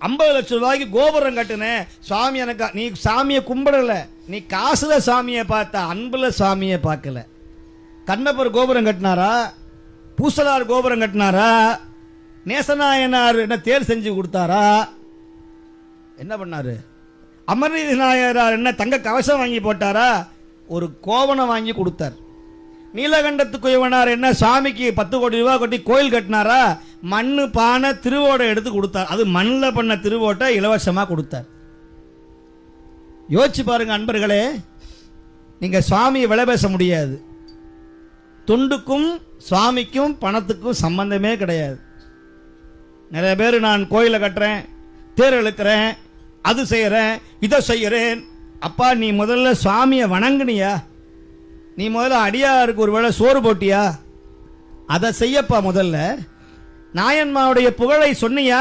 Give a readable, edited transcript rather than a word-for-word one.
50 லட்சம் ரூபாய்க்கு கோபுரம் கட்டுனேன் சுவாமி. எனக்கு நீ சாமியை கும்பிடல, நீ காசுல சாமியை பார்த்த, அன்புல சாமியை பார்க்கல. கண்ணப்பர் கோபுரம் கட்டினாரா? பூசலார் கோபுரம் கட்டினாரா? நேசநாயனார் என்ன தேர் செஞ்சு கொடுத்தாரா? என்ன பண்ணாரு? அமர்நீதி நாயனார் என்ன தங்க கவசம் வாங்கி போட்டாரா? ஒரு கோவணம் வாங்கி கொடுத்தார். நீலகண்டத்து குயவனார் என்ன சாமிக்கு 10 கோடி ரூபாய் கொட்டி கோயில் கட்டினாரா? மண்ணு பானை திருவோட்டை எடுத்து கொடுத்தார். அது மண்ணில் பண்ண திருவோட்டை இலவசமாக கொடுத்தார். யோசிச்சு பாருங்க அன்பர்களே, நீங்க சுவாமியை விலை பேச முடியாது. தொண்டுக்கும் சுவாமிக்கும் பணத்துக்கும் சம்பந்தமே கிடையாது. நிறைய பேர் நான் கோயிலை கட்டுறேன், தேர் இழுக்கிறேன், அது செய்யறேன், இதை செய்யறேன். அப்பா நீ முதல்ல சுவாமியை வணங்குனியா? நீ முதல்ல அடியாருக்கு ஒரு வேளை சோறு போட்டியா? அதை செய்யப்பா முதல்ல. நாயன்மாவுடைய புகழை சொன்னியா?